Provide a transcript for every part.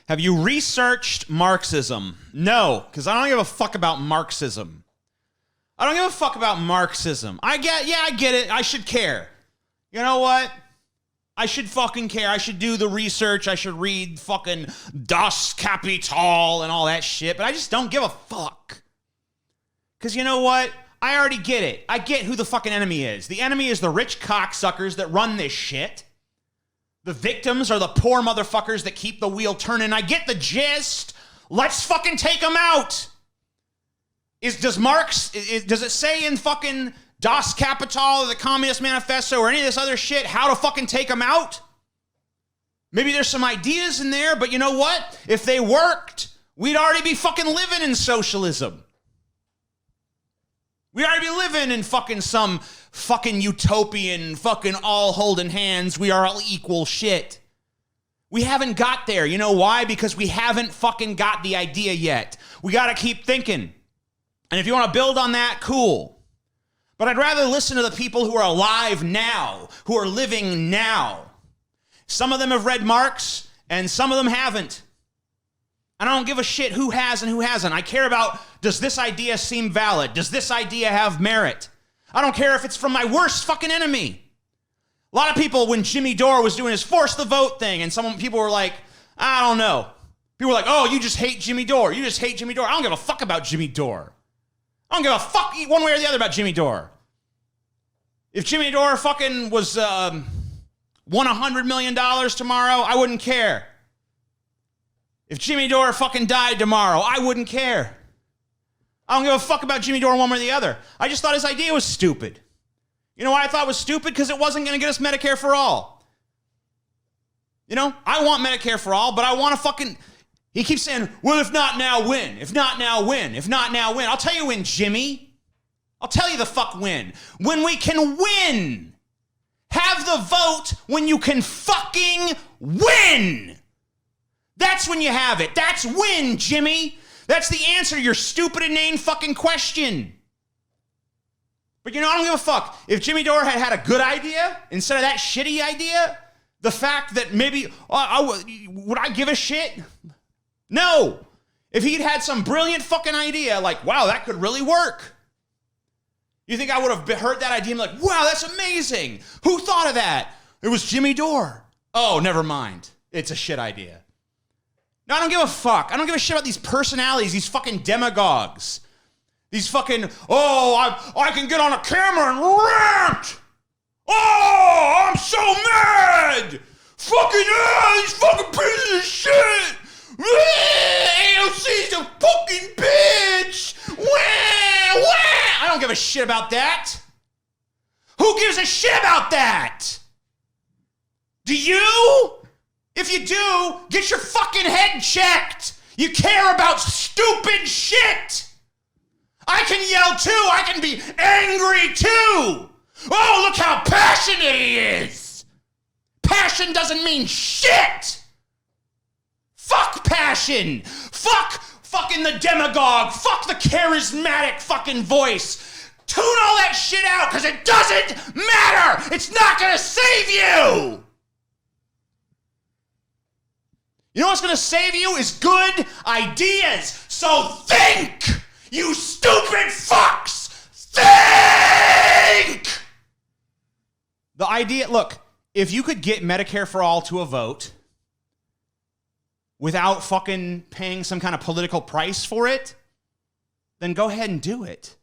Have you researched Marxism? No, because I don't give a fuck about Marxism. I don't give a fuck about Marxism. I get it. I should care. You know what? I should fucking care. I should do the research. I should read fucking Das Kapital and all that shit. But I just don't give a fuck. Because you know what? I already get it. I get who the fucking enemy is. The enemy is the rich cocksuckers that run this shit. The victims are the poor motherfuckers that keep the wheel turning. I get the gist. Let's fucking take them out. Does it say in fucking Das Kapital or the Communist Manifesto or any of this other shit how to fucking take them out? Maybe there's some ideas in there, but you know what? If they worked, we'd already be fucking living in socialism. We'd already be living in fucking some fucking utopian fucking all holding hands. We are all equal shit. We haven't got there. You know why? Because we haven't fucking got the idea yet. We got to keep thinking. And if you want to build on that, cool. But I'd rather listen to the people who are alive now, who are living now. Some of them have read Marx, and some of them haven't. And I don't give a shit who has and who hasn't. I care about, does this idea seem valid? Does this idea have merit? I don't care if it's from my worst fucking enemy. A lot of people, when Jimmy Dore was doing his force the vote thing, and people were like, I don't know. People were like, oh, you just hate Jimmy Dore. You just hate Jimmy Dore. I don't give a fuck about Jimmy Dore. I don't give a fuck one way or the other about Jimmy Dore. If Jimmy Dore fucking won $100 million tomorrow, I wouldn't care. If Jimmy Dore fucking died tomorrow, I wouldn't care. I don't give a fuck about Jimmy Dore one way or the other. I just thought his idea was stupid. You know why I thought it was stupid? Because it wasn't going to get us Medicare for all. You know, I want Medicare for all, but I want to fucking... He keeps saying, well, if not now, when? If not now, when? If not now, when? I'll tell you when, Jimmy. I'll tell you the fuck when. When we can win. Have the vote when you can fucking win. That's when you have it. That's when, Jimmy. That's the answer to your stupid, inane fucking question. But you know, I don't give a fuck. If Jimmy Dore had a good idea instead of that shitty idea, the fact that maybe, would I give a shit? No. If he'd had some brilliant fucking idea, like, wow, that could really work. You think I would have heard that idea and be like, wow, that's amazing. Who thought of that? It was Jimmy Dore. Oh, never mind. It's a shit idea. No, I don't give a fuck. I don't give a shit about these personalities, these fucking demagogues. These fucking, I can get on a camera and rant. Oh, I'm so mad. Fucking these fucking pieces of shit. AOC's a fucking bitch. I don't give a shit about that. Who gives a shit about that? Do you? If you do, get your fucking head checked. You care about stupid shit. I can yell too. I can be angry too. Oh, look how passionate he is. Passion doesn't mean shit. Fuck passion. Fuck fucking the demagogue. Fuck the charismatic fucking voice. Tune all that shit out because it doesn't matter. It's not going to save you. You know what's going to save you is good ideas. So think, you stupid fucks. Think. The idea, look, if you could get Medicare for all to a vote without fucking paying some kind of political price for it, then go ahead and do it.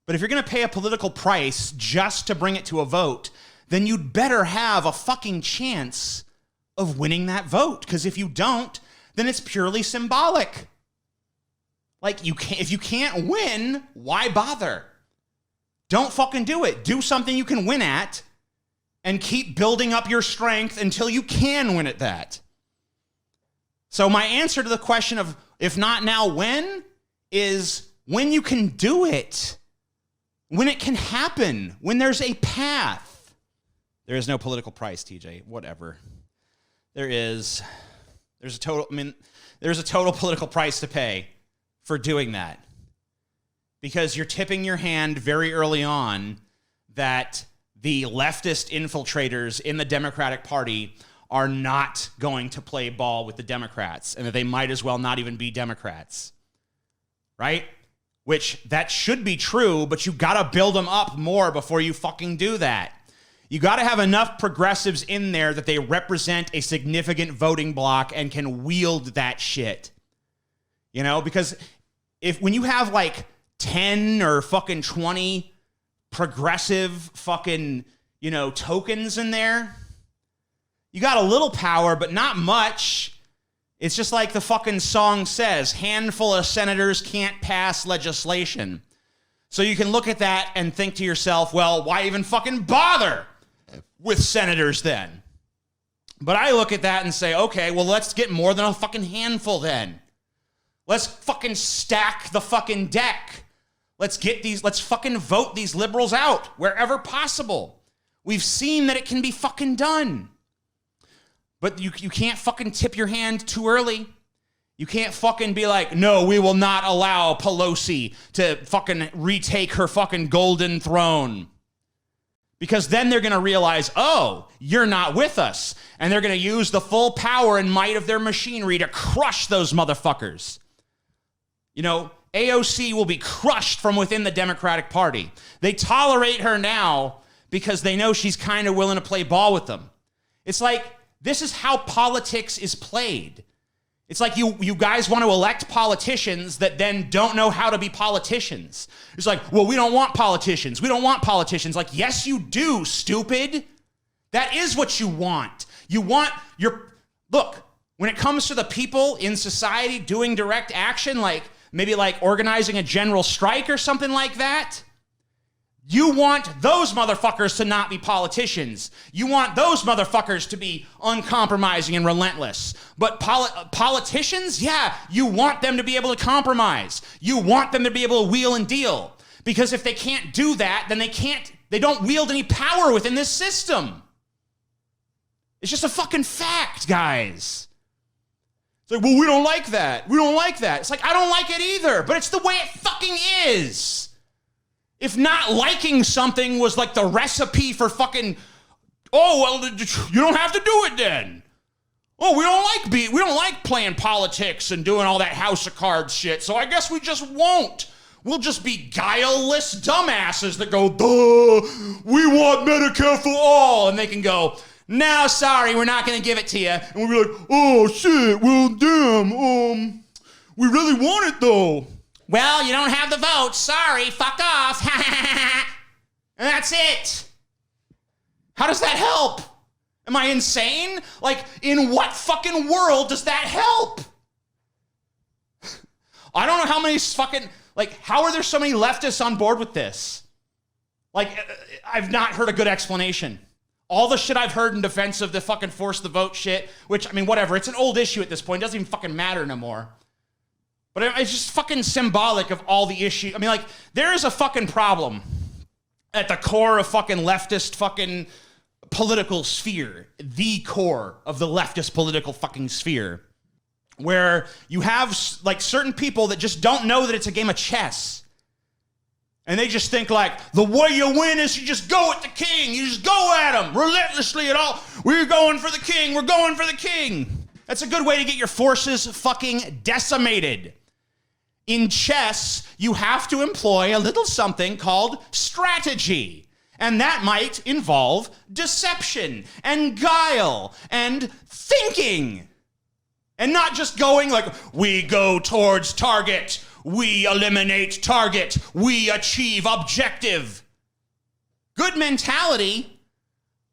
But if you're going to pay a political price just to bring it to a vote, then you'd better have a fucking chance of winning that vote. Because if you don't, then it's purely symbolic. Like, if you can't win, why bother? Don't fucking do it. Do something you can win at and keep building up your strength until you can win at that. So my answer to the question of if not now, when, is when you can do it. When it can happen. When there's a path. There is no political price, TJ. Whatever. There's a total political price to pay for doing that. Because you're tipping your hand very early on that the leftist infiltrators in the Democratic Party are not going to play ball with the Democrats and that they might as well not even be Democrats, right? Which that should be true, but you got to build them up more before you fucking do that. You got to have enough progressives in there that they represent a significant voting bloc and can wield that shit. You know, because when you have like 10 or fucking 20 progressive fucking, you know, tokens in there, you got a little power, but not much. It's just like the fucking song says, handful of senators can't pass legislation. So you can look at that and think to yourself, well, why even fucking bother with senators then? But I look at that and say, okay, well, let's get more than a fucking handful then. Let's fucking stack the fucking deck. Let's fucking vote these liberals out wherever possible. We've seen that it can be fucking done. But you can't fucking tip your hand too early. You can't fucking be like, no, we will not allow Pelosi to fucking retake her fucking golden throne. Because then they're going to realize, oh, you're not with us. And they're going to use the full power and might of their machinery to crush those motherfuckers. You know, AOC will be crushed from within the Democratic Party. They tolerate her now because they know she's kind of willing to play ball with them. It's like, this is how politics is played. It's like you guys want to elect politicians that then don't know how to be politicians. It's like, well, we don't want politicians. We don't want politicians. Like, yes, you do, stupid. That is what you want. You want look, when it comes to the people in society doing direct action, like maybe like organizing a general strike or something like that, you want those motherfuckers to not be politicians. You want those motherfuckers to be uncompromising and relentless. But politicians, yeah, you want them to be able to compromise. You want them to be able to wheel and deal. Because if they can't do that, then they don't wield any power within this system. It's just a fucking fact, guys. It's like, well, we don't like that. We don't like that. It's like, I don't like it either, but it's the way it fucking is. If not liking something was like the recipe for fucking, oh, well, you don't have to do it then. Oh, we don't like playing politics and doing all that house of cards shit, so I guess we just won't. We'll just be guileless dumbasses that go, duh, we want Medicare for all. And they can go, no, sorry, we're not going to give it to you. And we'll be like, oh, shit, well, damn, we really want it, though. Well, you don't have the vote. Sorry, fuck off. And that's it. How does that help? Am I insane? Like, in what fucking world does that help? I don't know how many fucking, like, how are there so many leftists on board with this? Like, I've not heard a good explanation. All the shit I've heard in defense of the fucking force the vote shit, which, I mean, whatever. It's an old issue at this point. It doesn't even fucking matter no more. But it's just fucking symbolic of all the issue. I mean, like, there is a fucking problem at the core of fucking leftist fucking political sphere. The core of the leftist political fucking sphere. Where you have, like, certain people that just don't know that it's a game of chess. And they just think, like, the way you win is you just go at the king. You just go at him relentlessly at all. We're going for the king. We're going for the king. That's a good way to get your forces fucking decimated. In chess, you have to employ a little something called strategy. And that might involve deception and guile and thinking. And not just going like, we go towards target, we eliminate target, we achieve objective. Good mentality,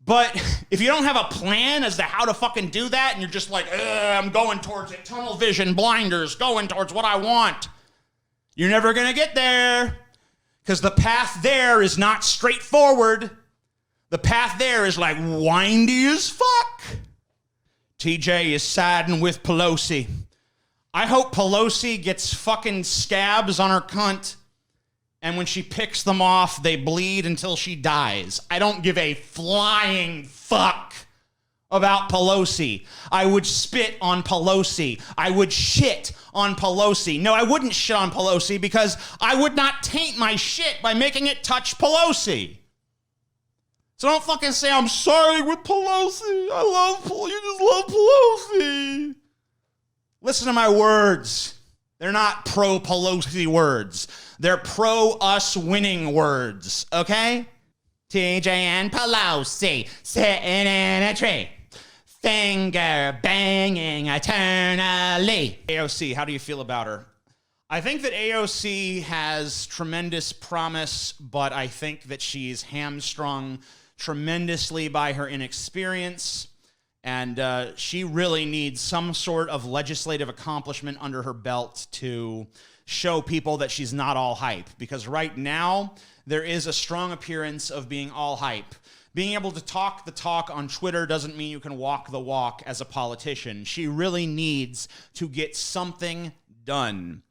but if you don't have a plan as to how to fucking do that, and you're just like, I'm going towards it, tunnel vision, blinders, going towards what I want, you're never going to get there, because the path there is not straightforward. The path there is like windy as fuck. TJ is siding with Pelosi. I hope Pelosi gets fucking scabs on her cunt, and when she picks them off, they bleed until she dies. I don't give a flying fuck about Pelosi. I would spit on Pelosi. I would shit on Pelosi. No, I wouldn't shit on Pelosi because I would not taint my shit by making it touch Pelosi. So don't fucking say I'm siding with Pelosi. You just love Pelosi. Listen to my words. They're not pro-Pelosi words. They're pro-us winning words, okay? TJ and Pelosi sitting in a tree, finger banging eternally. AOC, how do you feel about her? I think that AOC has tremendous promise, but I think that she's hamstrung tremendously by her inexperience, and she really needs some sort of legislative accomplishment under her belt to show people that she's not all hype, because right now there is a strong appearance of being all hype. Being able to talk the talk on Twitter doesn't mean you can walk the walk as a politician. She really needs to get something done.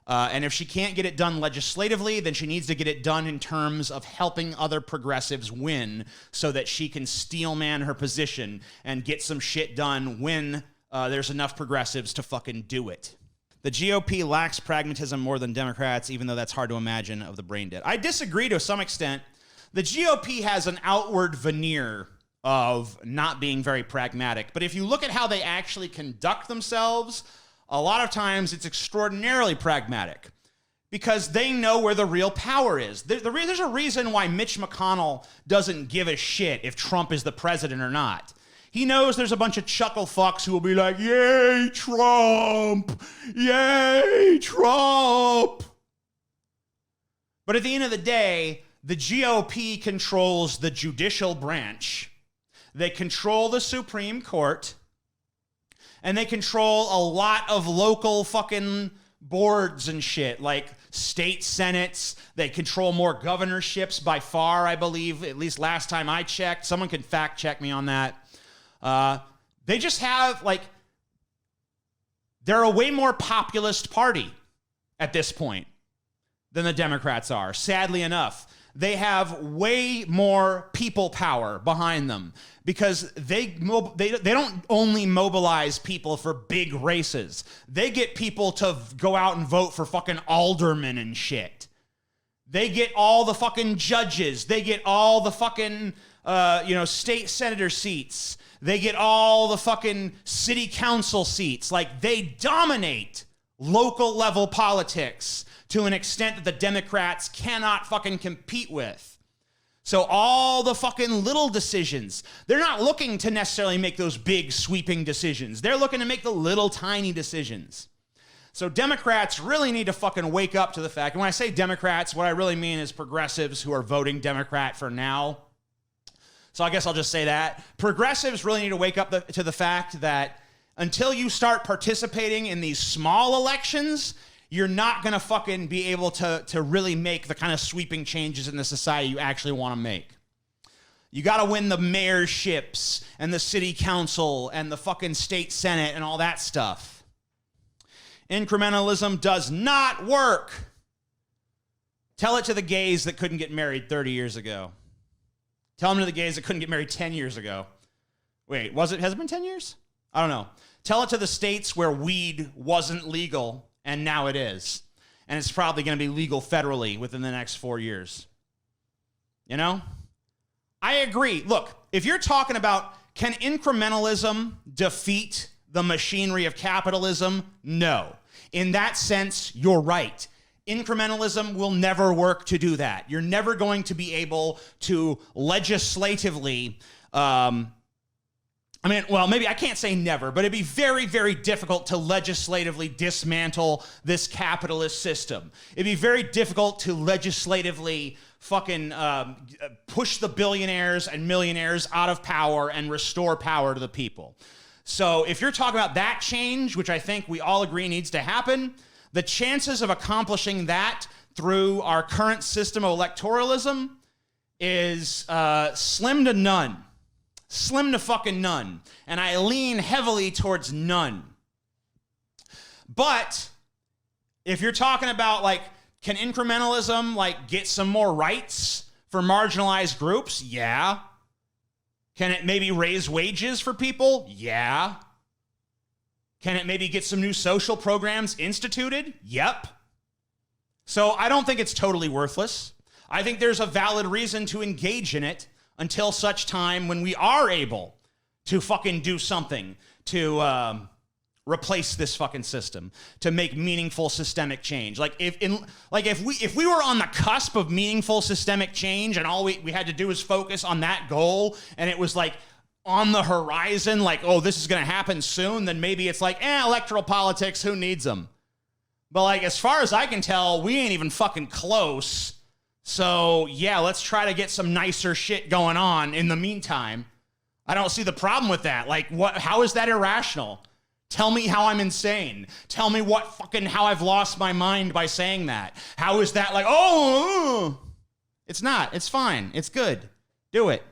And if she can't get it done legislatively, then she needs to get it done in terms of helping other progressives win so that she can steelman her position and get some shit done when there's enough progressives to fucking do it. The GOP lacks pragmatism more than Democrats, even though that's hard to imagine of the brain dead. I disagree to some extent. The GOP has an outward veneer of not being very pragmatic. But if you look at how they actually conduct themselves, a lot of times it's extraordinarily pragmatic because they know where the real power is. There's a reason why Mitch McConnell doesn't give a shit if Trump is the president or not. He knows there's a bunch of chuckle fucks who will be like, yay, Trump! Yay, Trump! But at the end of the day, the GOP controls the judicial branch. They control the Supreme Court. And they control a lot of local fucking boards and shit, like state senates. They control more governorships by far, I believe, at least last time I checked. Someone can fact check me on that. They just have, like, they're a way more populist party at this point than the Democrats are, sadly enough. They have way more people power behind them because they don't only mobilize people for big races. They get people to go out and vote for fucking aldermen and shit. They get all the fucking judges. They get all the fucking, state senator seats. They get all the fucking city council seats. Like, they dominate local level politics to an extent that the Democrats cannot fucking compete with. So all the fucking little decisions, they're not looking to necessarily make those big sweeping decisions. They're looking to make the little tiny decisions. So Democrats really need to fucking wake up to the fact, and when I say Democrats, what I really mean is progressives who are voting Democrat for now. So I guess I'll just say that. Progressives really need to wake up to the fact that until you start participating in these small elections, you're not going to fucking be able to really make the kind of sweeping changes in the society you actually want to make. You got to win the mayorships and the city council and the fucking state senate and all that stuff. Incrementalism does not work. Tell it to the gays that couldn't get married 30 years ago. Tell them to the gays that couldn't get married 10 years ago. Wait, has it been 10 years? I don't know. Tell it to the states where weed wasn't legal and now it is. And it's probably going to be legal federally within the next 4 years. You know? I agree. Look, if you're talking about can incrementalism defeat the machinery of capitalism? No. In that sense, you're right. Incrementalism will never work to do that. You're never going to be able to legislatively maybe I can't say never, but it'd be very, very difficult to legislatively dismantle this capitalist system. It'd be very difficult to legislatively fucking push the billionaires and millionaires out of power and restore power to the people. So if you're talking about that change, which I think we all agree needs to happen, the chances of accomplishing that through our current system of electoralism is slim to none. Slim to fucking none. And I lean heavily towards none. But if you're talking about, like, can incrementalism, like, get some more rights for marginalized groups? Yeah. Can it maybe raise wages for people? Yeah. Can it maybe get some new social programs instituted? Yep. So I don't think it's totally worthless. I think there's a valid reason to engage in it. until such time when we are able to fucking do something to replace this fucking system, to make meaningful systemic change. Like if we were on the cusp of meaningful systemic change and all we had to do was focus on that goal, and it was like on the horizon, like, oh, this is going to happen soon, then maybe it's like, electoral politics, who needs them? But like, as far as I can tell, we ain't even fucking close. So yeah, let's try to get some nicer shit going on in the meantime. I don't see the problem with that. Like, how is that irrational? Tell me how I'm insane. Tell me how I've lost my mind by saying that. How is that like, it's not. It's fine. It's good. Do it.